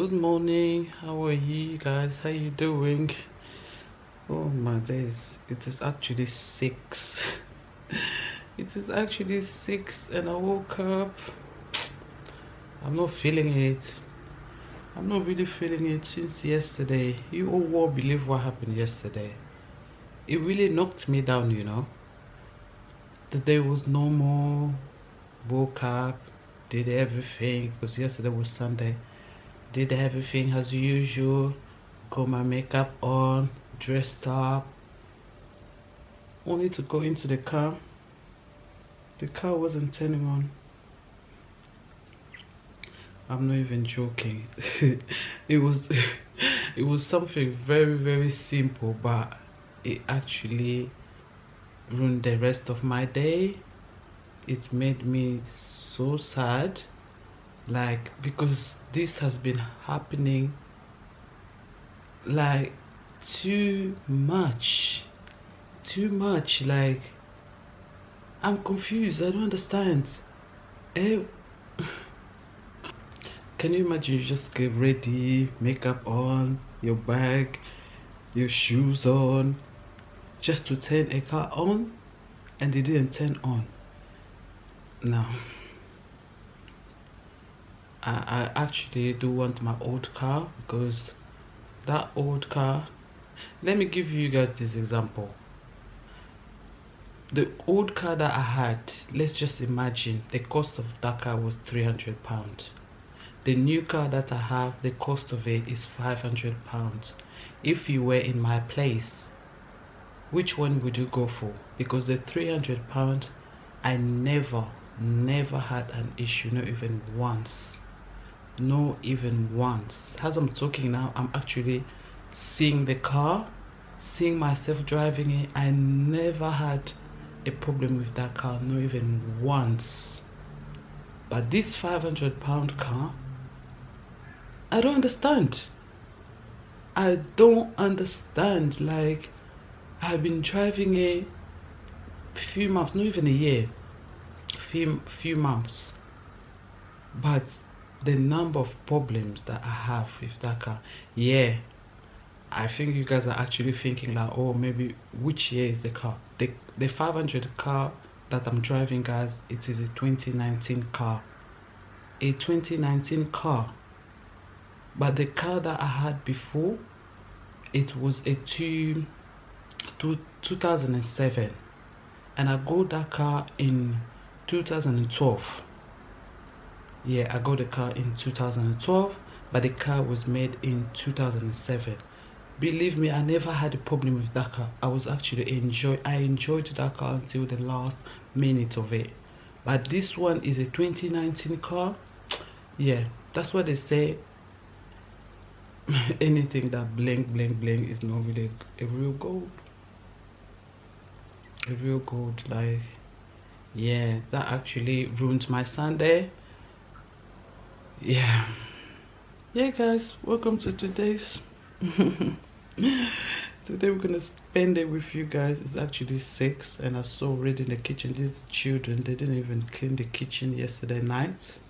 Good morning. How are you guys? How you doing? Oh my days, it is actually 6. It is actually 6 and I woke up. I'm not feeling it. I'm not really feeling it since yesterday. You all won't believe what happened yesterday. It really knocked me down, you know. The day was normal. Woke up, did everything because yesterday was Sunday. Did everything as usual. Got my makeup on, dressed up, only to go into the car. The car wasn't turning on. I'm not even joking. It was it was something very simple, but it actually ruined the rest of my day. It made me so sad, like, because this has been happening like too much, like I'm confused. I don't understand. Eh, can you imagine? You just get ready, makeup on, your bag, your shoes on, just to turn a car on, and it didn't turn on. Now I actually do want my old car, because that old car, let me give you guys this example. The old car that I had, let's just imagine the cost of that car was £300. The new car that I have, the cost of it is £500. If you were in my place, which one would you go for? Because the £300, I never had an issue, not even once. Not even once. As I'm talking now, I'm actually seeing the car, seeing myself driving it. I never had a problem with that car, not even once. But this £500 car, I don't understand. I don't understand. Like, I've been driving a few months, not even a year, few months, but the number of problems that I have with that car, yeah, I think you guys are actually thinking like, oh, maybe which year is the car? The 500 car that I'm driving, guys, it is a 2019 car. A 2019 car. But the car that I had before, it was a 2007. And I got that car in 2012. Yeah, I got the car in 2012, but the car was made in 2007. Believe me, I never had a problem with that car. I was actually I enjoyed that car until the last minute of it. But this one is a 2019 car. Yeah, that's what they say. Anything that bling is not really a real gold. A real gold, like, yeah, that actually ruined my Sunday. Yeah, guys, welcome to today's today we're gonna spend it with you guys. It's actually 6 and I saw already in the kitchen, these children, they didn't even clean the kitchen yesterday night,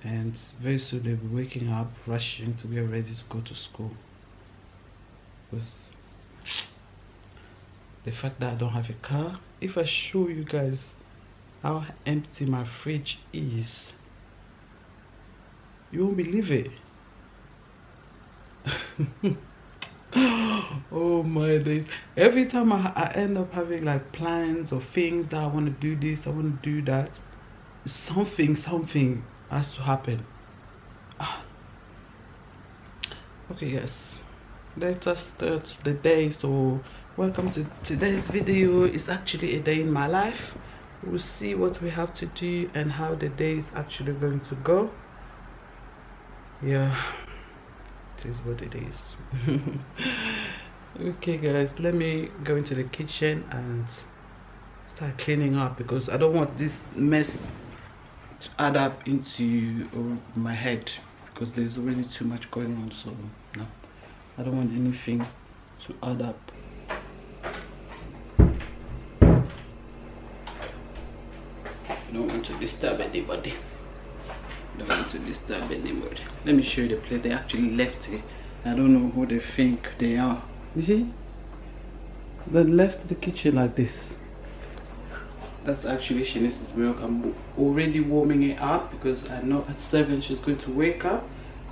and very soon they'll be waking up rushing to get ready to go to school. Because the fact that I don't have a car, if I show you guys how empty my fridge is, you won't believe it. Oh my days. Every time I end up having like plans or things that I want to do this, I want to do that, something has to happen. Okay, yes, let us start the day. So welcome to today's video. It's actually a day in my life. We'll see what we have to do and how the day is actually going to go. Yeah, it is what it is. Okay guys, let me go into the kitchen and start cleaning up, because I don't want this mess to add up into my head, because there's already too much going on. So no, I don't want anything to add up. I don't want to disturb anybody. Don't want to disturb anymore. Let me show you the plate. They actually left it. I don't know who they think they are. You see? They left the kitchen like this. That's actually Shanice's milk. I'm already warming it up because I know at 7 she's going to wake up.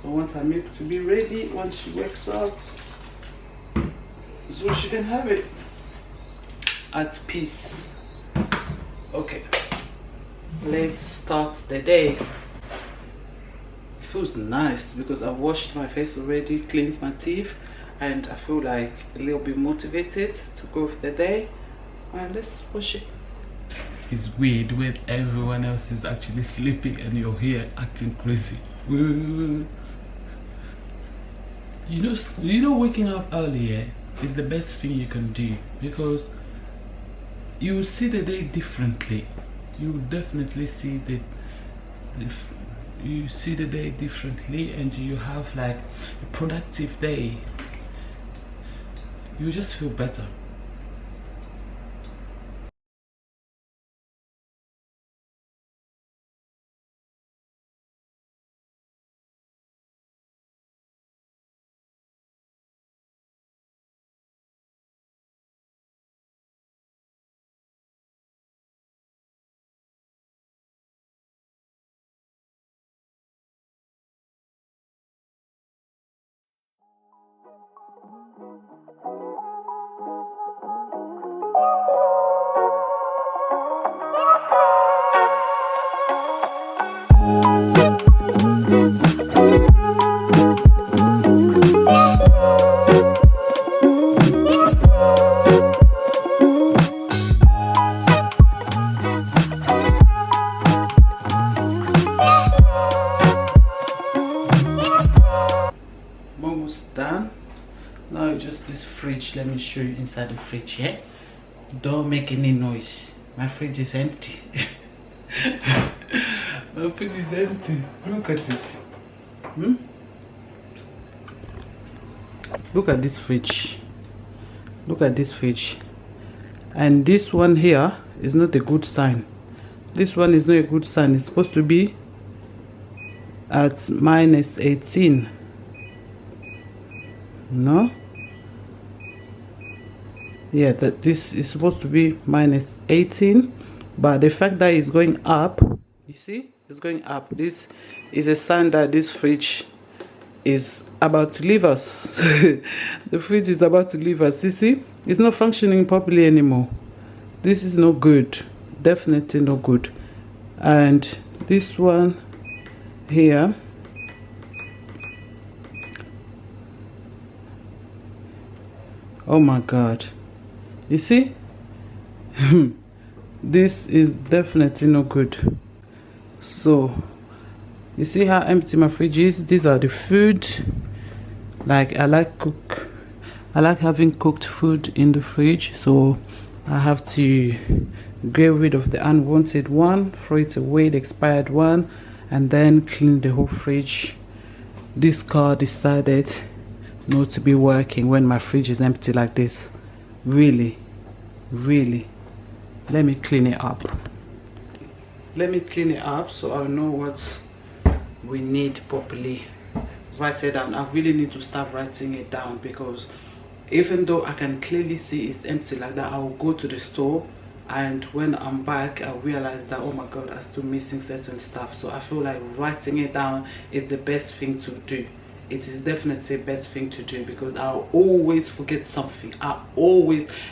So I want her milk to be ready once she wakes up, so she can have it at peace. Okay, let's start the day. Feels nice because I've washed my face already, cleaned my teeth, and I feel like a little bit motivated to go for the day. And let's wash it. It's weird when everyone else is actually sleeping and you're here acting crazy. You know, waking up earlier is the best thing you can do because you see the day differently. You definitely see you see the day differently, and you have like a productive day. You just feel better. Almost done. Now just this fridge. Let me show you inside the fridge here. Don't make any noise. My fridge is empty. My fridge is empty. Look at it. Look at this fridge. Look at this fridge. And this one here is not a good sign. This one is not a good sign. It's supposed to be at -18. No? Yeah, that this is supposed to be -18, but the fact that it's going up, you see, it's going up. This is a sign that this fridge is about to leave us. The fridge is about to leave us. You see, it's not functioning properly anymore. This is not good, definitely not good. And this one here, oh my god, you see, this is definitely not good. So you see how empty my fridge is. These are the food. Like I like having cooked food in the fridge, so I have to get rid of the unwanted one, throw it away, the expired one, and then clean the whole fridge. This car decided not to be working when my fridge is empty like this. Really, let me clean it up. Let me clean it up so I know what we need properly. Write it down. I really need to start writing it down, because even though I can clearly see it's empty like that, I will go to the store, and when I'm back I realize that, oh my god, I'm still missing certain stuff. So I feel like writing it down is the best thing to do. It is definitely the best thing to do, because I'll always forget something.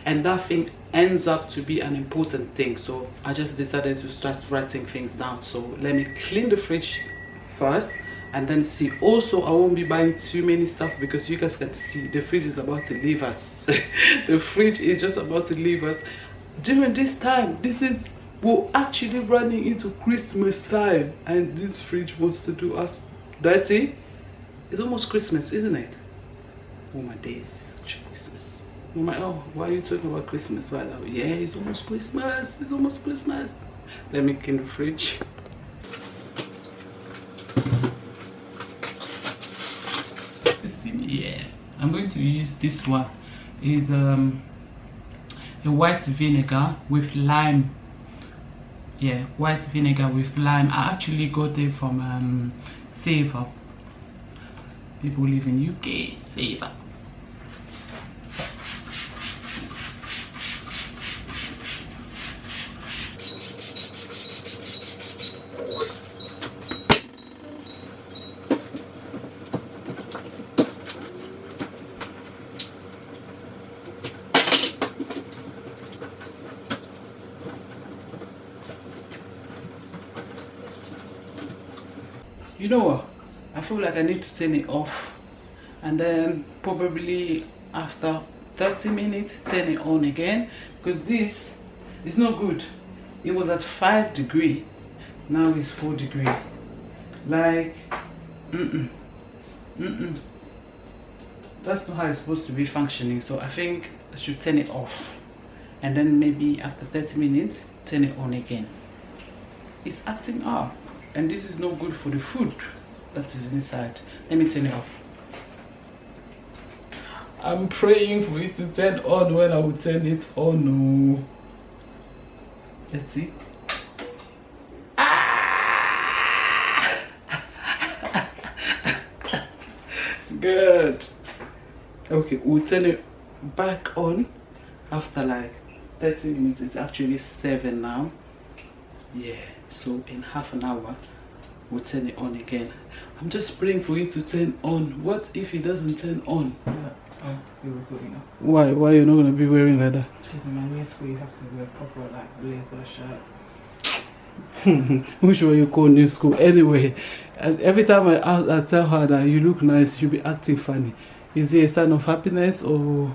And that thing ends up to be an important thing. So I just decided to start writing things down. So let me clean the fridge first, and then see. Also, I won't be buying too many stuff, because you guys can see the fridge is about to leave us. The fridge is just about to leave us during this time. We're actually running into Christmas time, and this fridge wants to do us dirty. It's almost Christmas, isn't it? Oh my days, Christmas. Oh my, oh, why are you talking about Christmas right now? Yeah, it's almost Christmas. It's almost Christmas. Let me clean the fridge. Yeah, I'm going to use this one. Is a white vinegar with lime. Yeah, white vinegar with lime. I actually got it from Savor. People live in UK. Savor. You know what? I feel like I need to turn it off, and then probably after 30 minutes turn it on again, because this is not good. It was at 5 degrees, now it's 4 degrees. Like that's not how it's supposed to be functioning. So I think I should turn it off, and then maybe after 30 minutes turn it on again. It's acting up, and this is not good for the food that is inside. Let me turn it off. I'm praying for it to turn on when I will turn it on. No. Let's see. Ah! Good. Okay, we'll turn it back on after like 30 minutes. It's actually 7 now. Yeah, so in half an hour we'll turn it on again. I'm just praying for it to turn on. What if it doesn't turn on? Yeah. Oh, you're recording now. Why are you not gonna be wearing like that? Because in my new school you have to wear proper like blazer shirt. Which one you call new school? Anyway, every time I tell her that you look nice, she'll be acting funny. Is it a sign of happiness or?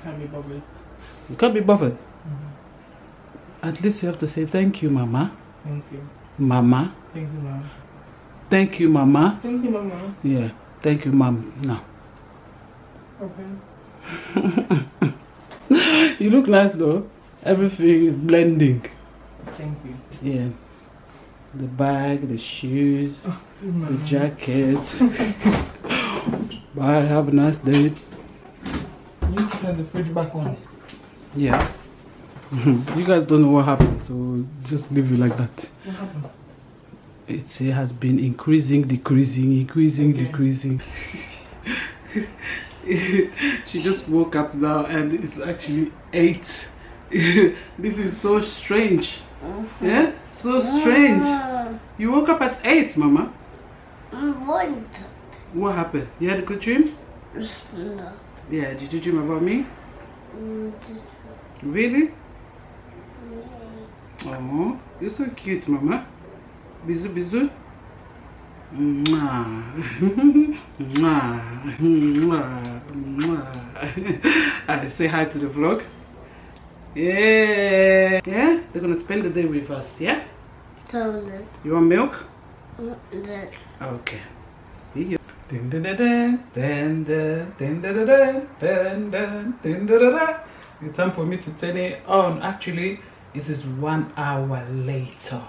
Can't be bothered. You can't be bothered. At least you have to say thank you, Mama. Thank you. Mama. Thank you, Mom. Thank you, Mama. Thank you, Mama. Yeah. Thank you, Mom. No. Okay. You look nice though. Everything is blending. Thank you. Yeah. The bag, the shoes, the jacket. Bye. Have a nice day. You need to turn the fridge back on. Yeah. You guys don't know what happened, so just leave it like that. What happened? It has been increasing, decreasing. She just woke up now and it's actually 8. This is so strange. Yeah? So strange. You woke up at 8, Mama. What happened? You had a good dream? No. Yeah, did you dream about me? Really? Oh, you're so cute, Mama. Bisou, bisou. Mwah. Mwah. Mwah. Mwah. Say hi to the vlog. Yeah. Yeah? They're gonna spend the day with us, yeah? You want milk? Okay. See you. Dun, dun, dun, dun, dun, dun, dun, dun, dun, dun, dun, dun, dun. It's time for me to turn it on. Actually, it is 1 hour later.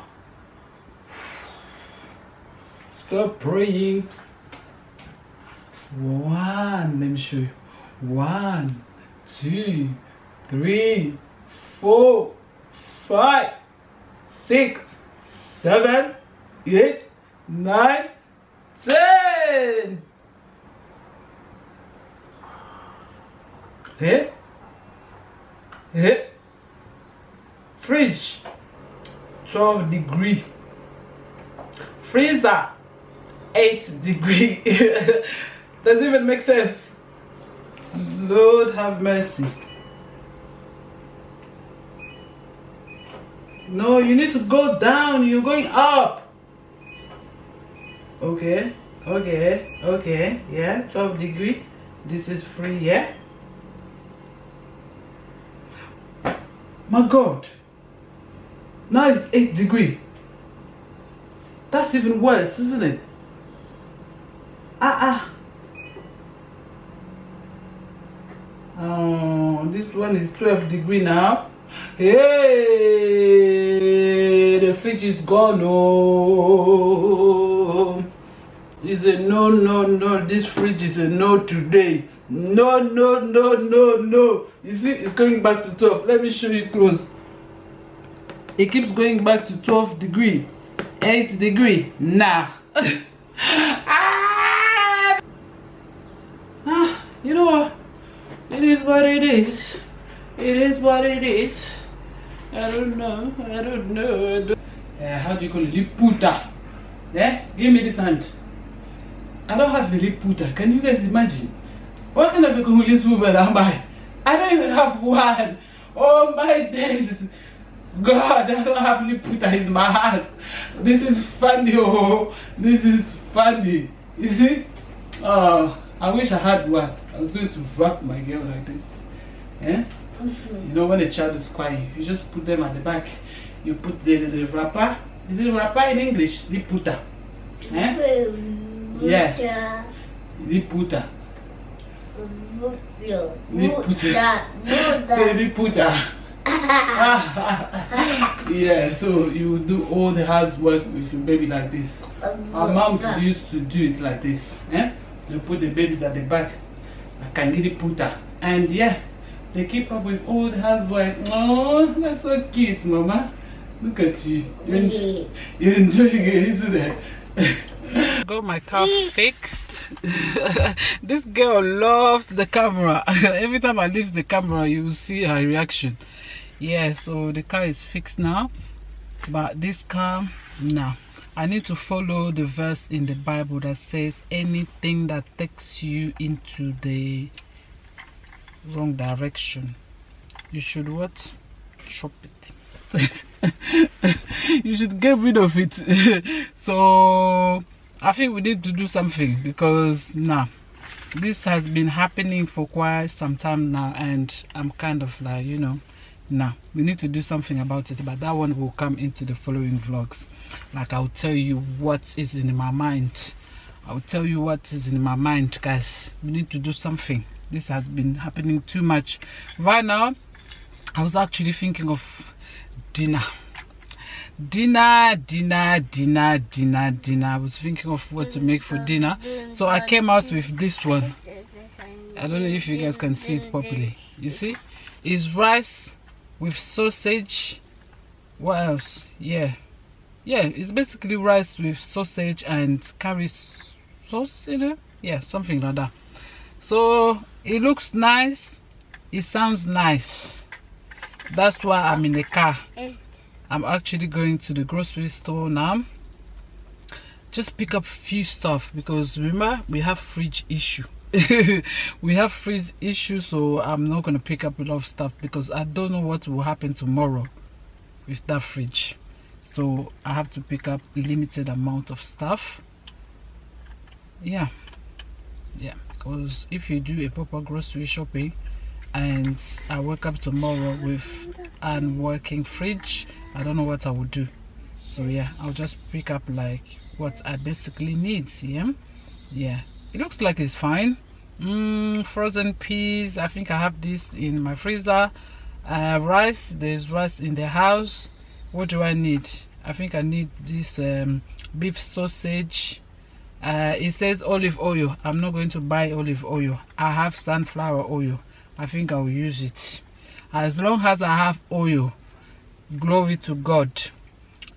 Stop praying. 1, let me show you. 1, 2, 3, 4, 5, 6, 7, 8, 9, 10. Here. Here. Fridge 12 degree. Freezer 8 degree. Does it even make sense? Lord have mercy. No, you need to go down. You're going up. Okay. Yeah, 12 degree. This is free, yeah? My God. Now it's 8 degree. That's even worse, isn't it? Oh, this one is 12 degree now. Hey, the fridge is gone. Oh, it's a no. This fridge is a no today. No. You see, it's going back to 12. Let me show you close. It keeps going back to 12 degree, 8 degree. Nah. You know what? It is what it is. It is what it is. I don't know. I don't know. How do you call it? Liputa. Yeah? Give me this hand. I don't have the liputa. Can you guys imagine? What kind of a Congolese woman am I? I don't even have one. Oh my days. God, I don't have liputa in my house. This is funny. Oh, this is funny. You see? Oh, I wish I had one. I was going to wrap my girl like this. Yeah? You know, when a child is crying, you just put them at the back. You put the wrapper. Is it wrapper in English? Liputa. Eh? Yeah. Liputa. Liputa. Say liputa. Yeah, so you do all the housework with your baby like this. Our moms used to do it like this. Eh? You put the babies at the back. I can get it put her. And yeah, they keep up with all the housework. Oh, that's so cute, Mama. Look at you. You're enjoying it, isn't it? Got my car fixed. This girl loves the camera. Every time I leave the camera, you will see her reaction. Yeah, so the car is fixed now. But this car, no. I need to follow the verse in the Bible that says anything that takes you into the wrong direction, you should what? Chop it. You should get rid of it. So I think we need to do something, because now this has been happening for quite some time now, and I'm kind of like, you know, now we need to do something about it. But that one will come into the following vlogs. Like, I'll tell you what is in my mind. I'll tell you what is in my mind, guys. We need to do something. This has been happening too much. Right now, I was actually thinking of dinner. Dinner. I was thinking of what to make for dinner. So I came out with this one. I don't know if you guys can see it properly. You see? It's rice with sausage. What else? Yeah, it's basically rice with sausage and curry sauce, you know. Yeah, something like that. So it looks nice, it sounds nice. That's why I'm in the car. I'm actually going to the grocery store now, just pick up a few stuff, because remember, we have fridge issue. We have fridge issue, so I'm not going to pick up a lot of stuff, because I don't know what will happen tomorrow with that fridge. So I have to pick up limited amount of stuff. Yeah, because if you do a proper grocery shopping and I wake up tomorrow with an working fridge, I don't know what I will do. So yeah, I'll just pick up like what I basically need. Yeah, it looks like it's fine. Frozen peas, I think I have this in my freezer. Rice, there's rice in the house. What do I need? I think I need this beef sausage. It says olive oil. I'm not going to buy olive oil. I have sunflower oil. I think I'll use it. As long as I have oil, glory to God.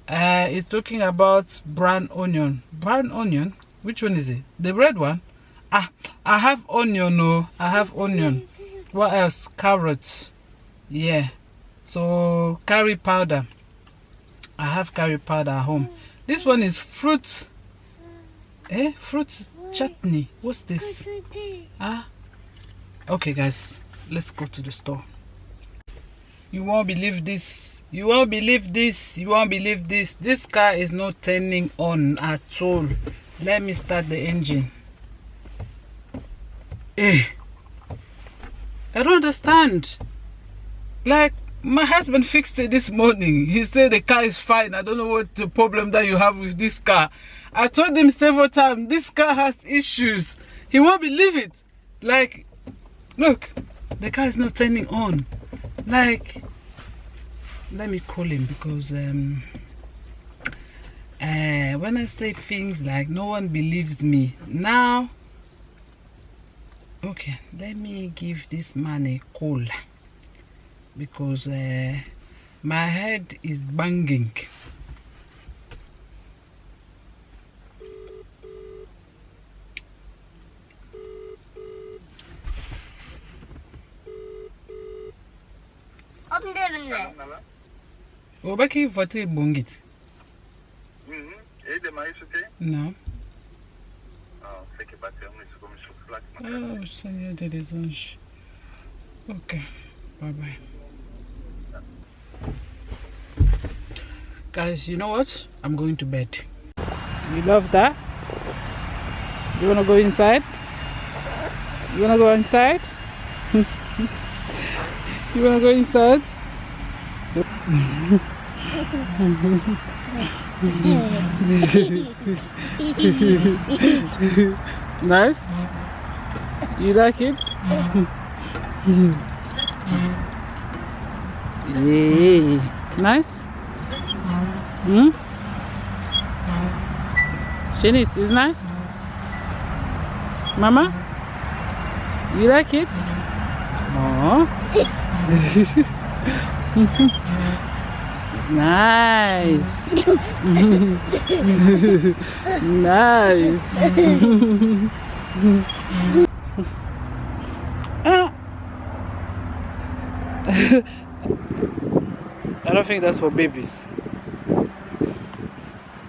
It's talking about brown onion. Brown onion? Which one is it? The red one? I have onion. No, I have onion. What else? Carrots. Yeah. So curry powder. I have curry powder at home. This one is fruit. Fruit chutney. What's this? Okay, guys, let's go to the store. You won't believe this. You won't believe this. You won't believe this. This car is not turning on at all. Let me start the engine. I don't understand. Like, my husband fixed it this morning. He said the car is fine. I don't know what the problem that you have with this car. I told him several times, this car has issues. He won't believe it. Like, look, the car is not turning on. Like, let me call him, because when I say things like no one believes me now. Okay, let me give this man a call, because My head is banging. Obaki vote bongit. No. Oh, Seigneur des anges. Okay. Bye bye. Guys, you know what? I'm going to bed. You love that? You wanna go inside? You wanna go inside? You wanna go inside? Nice? You like it? Yay! Nice? Hmm? Shanice, is nice? Mama? You like it? Oh. It's nice. Nice. Ah. I don't think that's for babies.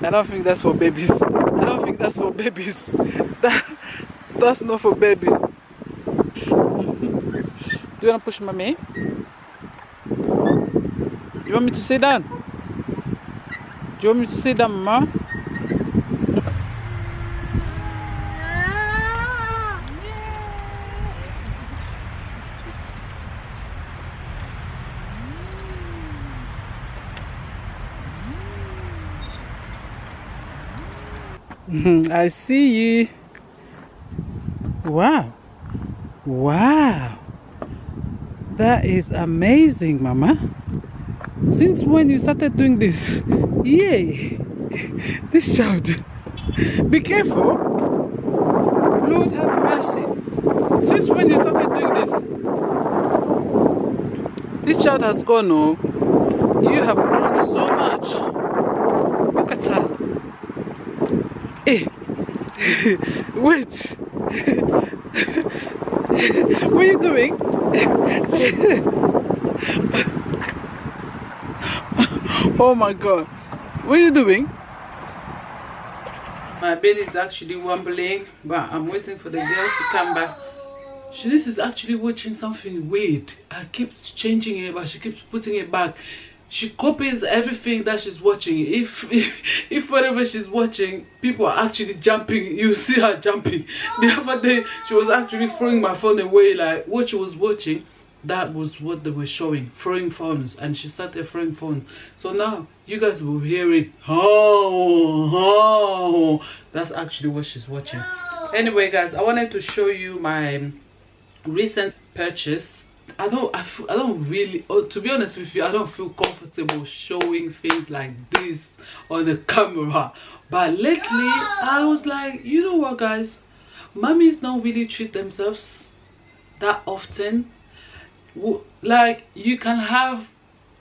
I don't think that's for babies. I don't think that's for babies. That's not for babies. You wanna push mommy? You want me to sit down? Do you want me to sit down, Mama? I see you. Wow. Wow. That is amazing, Mama. Since when you started doing this? Yay. This child. Be careful. Lord have mercy. Since when you started doing this? This child has gone, oh. You have grown so much. Look at her. Hey, wait. What are you doing? Oh my God. What are you doing? My bed is actually wobbling, but I'm waiting for the girls to come back. This is actually watching something weird. I keep changing it, but she keeps putting it back. She copies everything that she's watching. If whatever she's watching, people are actually jumping, you see her jumping. The other day, she was actually throwing my phone away, like what she was watching, that was what they were showing, throwing phones, and she started throwing phones. So now, you guys will hear it. Oh, that's actually what she's watching. Anyway, guys, I wanted to show you my recent purchase. I don't really, to be honest with you, I don't feel comfortable showing things like this on the camera. But lately, I was like, you know what, guys? Mummies don't really treat themselves that often. Like, you can have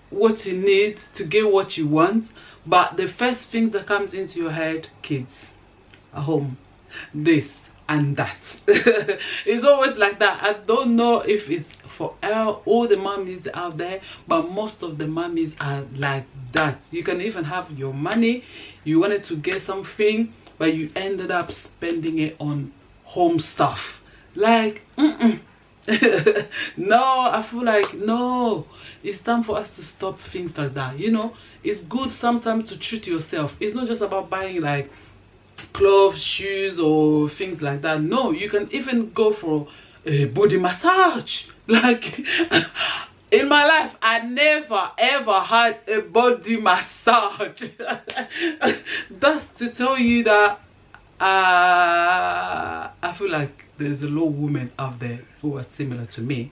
what you need to get what you want, but the first thing that comes into your head, kids, at home, this and that. It's always like that. I don't know if it's for all the mummies out there, but most of the mummies are like that. You can even have your money, you wanted to get something, but you ended up spending it on home stuff. Like, no, I feel like, no, it's time for us to stop things like that. You know, it's good sometimes to treat yourself. It's not just about buying like clothes, shoes, or things like that. No, you can even go for a body massage. Like, in my life, I never ever had a body massage. That's to tell you that I feel like there's a lot of women out there who are similar to me.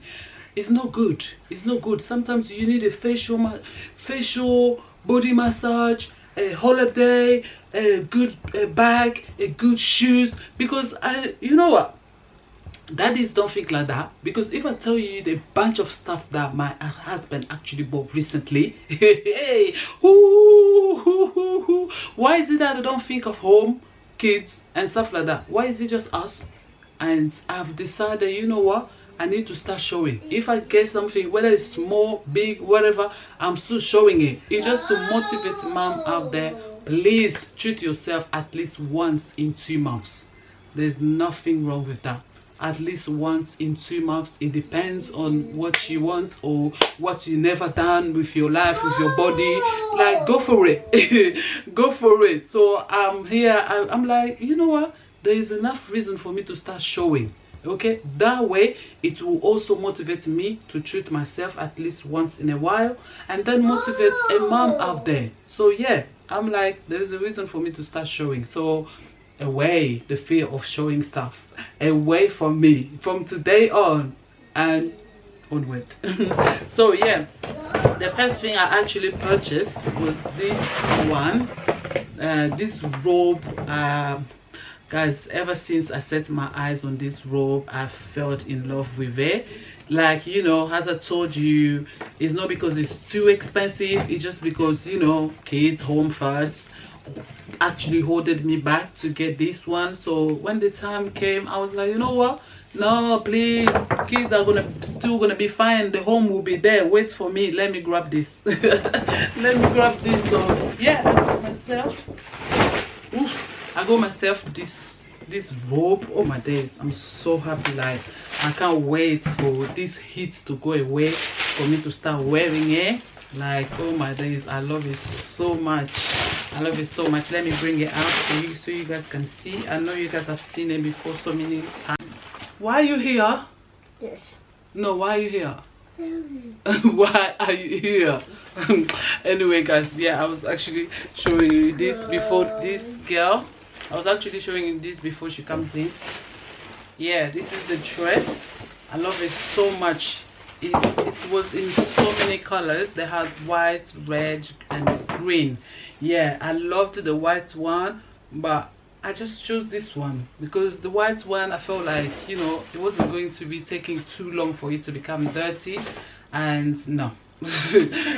It's not good. It's not good. Sometimes you need a facial body massage, a holiday, a good bag, a good shoes. Because you know what? Daddies, don't think like that, because if I tell you the bunch of stuff that my husband actually bought recently, hey, why is it that I don't think of home, kids and stuff like that? Why is it just us? And I've decided, you know what, I need to start showing. If I get something, whether it's small, big, whatever, I'm still showing it. It's just to motivate mom out there. Please treat yourself at least once in 2 months. There's nothing wrong with that. At least once in 2 months. It depends on what you want or what you never done with your life, with your body. Like, go for it. Go for it. So I'm here. I'm like, you know what, there is enough reason for me to start showing. Okay, that way it will also motivate me to treat myself at least once in a while, and then motivate a mom out there. So yeah, I'm like, there's a reason for me to start showing. So away the fear of showing stuff, away from me from today on and onward. So yeah, the first thing I actually purchased was this one, this robe. Guys, ever since I set my eyes on this robe, I felt in love with it. Like, you know, as I told you, it's not because it's too expensive, it's just because, you know, kids home first actually holded me back to get this one. So when the time came, I was like, you know what, no, please, kids are still gonna be fine, the home will be there, wait for me, let me grab this. Let me grab this. So yeah, I got myself this robe. Oh my days, I'm so happy. Like, I can't wait for this heat to go away, for me to start wearing it. Like, oh my days, I love it so much. I love it so much. Let me bring it out for you so you guys can see. I know you guys have seen it before so many times. Why are you here? Yes. No, why are you here? Why are you here? Anyway guys, yeah, I was actually showing you this before this girl. I was actually showing you this before she comes in. Yeah, this is the dress. I love it so much. It was in so many colors. They had white, red and green. Yeah, I loved the white one, but I just chose this one because the white one, I felt like, you know, it wasn't going to be taking too long for it to become dirty, and no.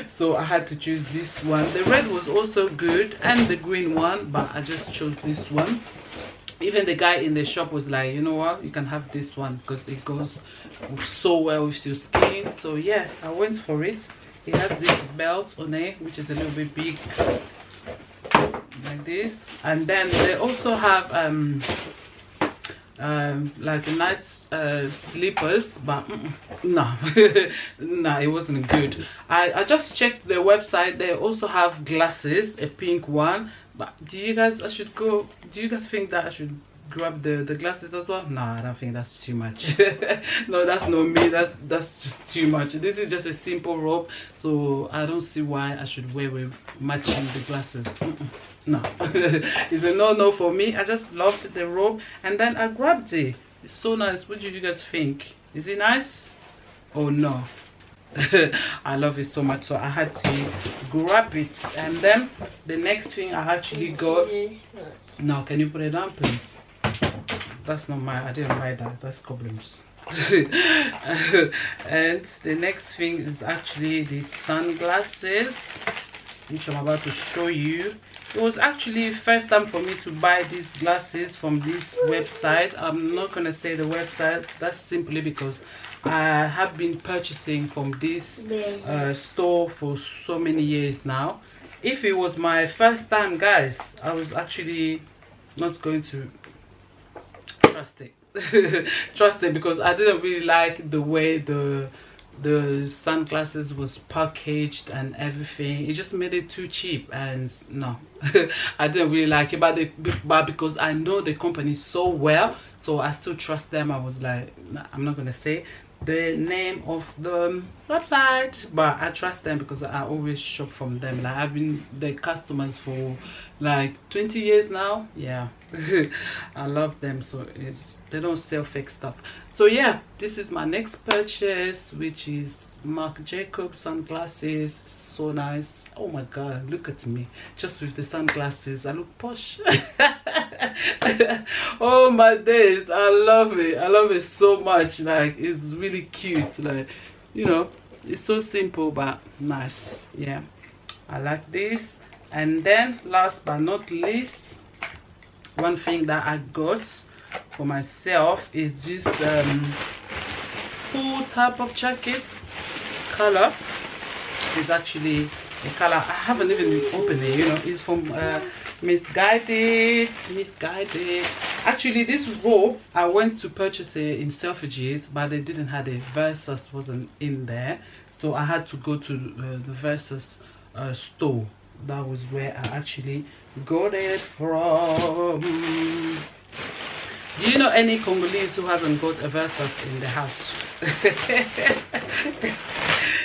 So I had to choose this one. The red was also good and the green one, but I just chose this one. Even the guy in the shop was like, you know what, you can have this one because it goes so well with your skin. So yeah, I went for it. It has this belt on it, which is a little bit big, like this. And then they also have like night slippers, but no. No, it wasn't good. I just checked the website. They also have glasses, a pink one, but do you guys think that I should grab the glasses as well? No, I don't think that's too much. No, that's not me. That's just too much. This is just a simple robe, so I don't see why I should wear with matching the glasses. No. It's a no for me. I just loved the robe, and then I grabbed it. It's so nice. What do you guys think? Is it nice? Oh no. I love it so much, so I had to grab it. And then the next thing I actually got, now can you put it down please? That's not mine. I didn't buy that. That's problems. And the next thing is actually the sunglasses, which I'm about to show you. It was actually first time for me to buy these glasses from this website. I'm not gonna say the website. That's simply because I have been purchasing from this store for so many years now. If it was my first time, guys, I was actually not going to trust it. Trust it, because I didn't really like the way the sunglasses was packaged and everything. It just made it too cheap, and no. I didn't really like it, but because I know the company so well, so I still trust them. I was like, nah, I'm not gonna say the name of the website, but I trust them because I always shop from them. Like, I've been the customers for like 20 years now. Yeah. I love them. So they don't sell fake stuff. So yeah, this is my next purchase, which is Marc Jacobs sunglasses, so nice. Oh my god, look at me, just with the sunglasses, I look posh. Oh my days, I love it so much. Like, it's really cute, like, you know, it's so simple but nice. Yeah, I like this. And then last but not least, one thing that I got for myself is this full type of jacket. Color is actually a color I haven't even opened it, you know. It's from Misguided. Actually, this robe I went to purchase it in Selfridges, but they didn't have it. Versus wasn't in there, so I had to go to the Versus store. That was where I actually got it from. Do you know any Congolese who hasn't got a Versus in the house?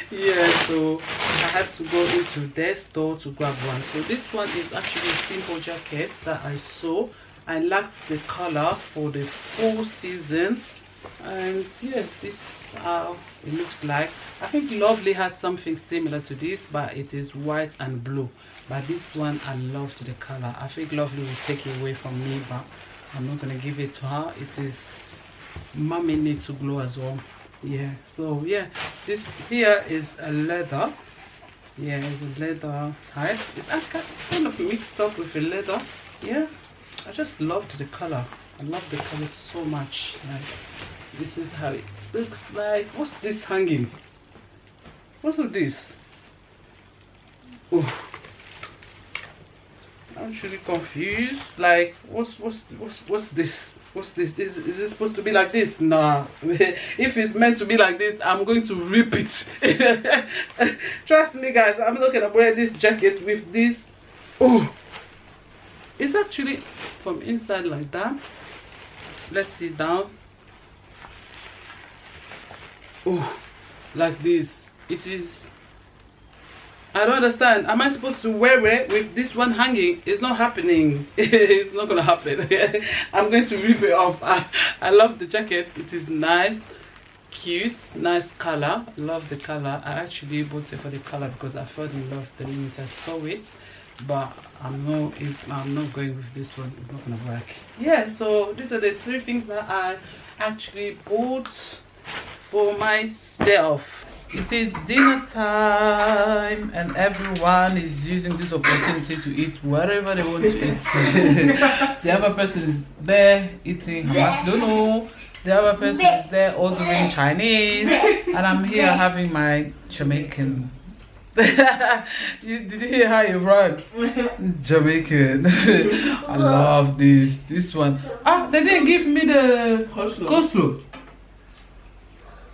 Yeah, so I had to go into their store to grab one. So this one is actually a simple jacket that I saw. I liked the color for the full season, and yeah, this is how it looks like. I think Lovely has something similar to this, but it is white and blue. But this one, I loved the color. I think Lovely will take it away from me, but I'm not gonna give it to her. It is mommy need to glow as well. Yeah, so yeah, this here is a leather. Yeah, it's a leather type. It's kind of mixed up with a leather. Yeah, I just loved the color. I love the color so much. Like, this is how it looks like. What's this hanging? What's with this? Oh, I'm actually confused. Like, what's this? What's this? Is it supposed to be like this? Nah. If it's meant to be like this, I'm going to rip it. Trust me, guys. I'm not gonna wear this jacket with this. Oh, it's actually from inside like that. Let's sit down. Oh, like this. It is. I don't understand. Am I supposed to wear it with this one hanging? It's not happening. It's not gonna happen. I'm going to rip it off. I love the jacket. It is nice, cute, nice color. Love the color. I actually bought it for the color because I fell in love the minute I saw it. But I'm not going with this one. It's not gonna work. Yeah. So these are the 3 things that I actually bought for myself. It is dinner time and everyone is using this opportunity to eat whatever they want to eat. The other person is there eating McDonald's. The other person is there ordering Chinese, and I'm here having my Jamaican. Did you hear how you run? Jamaican. I love this one. Ah, they didn't give me the coleslaw.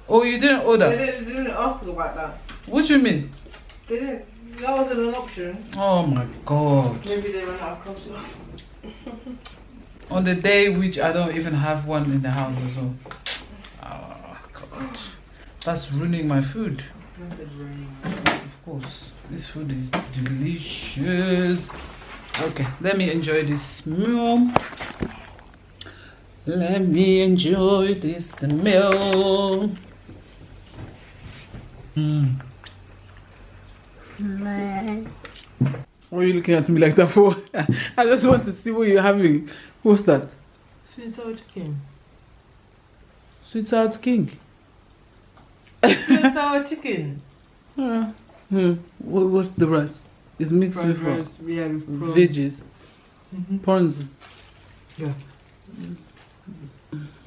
Oh, you didn't order? They didn't ask about that. What do you mean? They didn't. That wasn't an option. Oh my god. Maybe they ran out of coleslaw. On the day which I don't even have one in the house as well. Oh god. That's ruining my food. Of course. This food is delicious. Okay, let me enjoy this meal. Let me enjoy this meal. What are you looking at me like that for? I just want to see what you're having. What's that? Sweet sour chicken. Sweet sour king. Sweet sour chicken. What's the rest? It's mixed Fried with rice. Yeah, with prawns. veggies. Prawns. Yeah.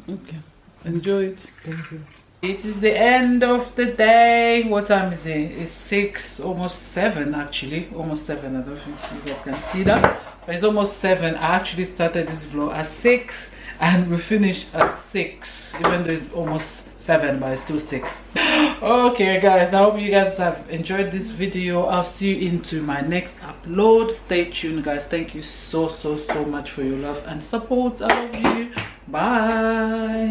Okay. Enjoy it. Thank you. It is the end of the day. What time is it? It's 6, almost 7 actually. Almost 7. I don't think you guys can see that. But it's almost 7. I actually started this vlog at 6 and we finished at 6. Even though it's almost 7, but it's still 6. Okay guys, I hope you guys have enjoyed this video. I'll see you into my next upload. Stay tuned guys. Thank you so much for your love and support. I love you. Bye.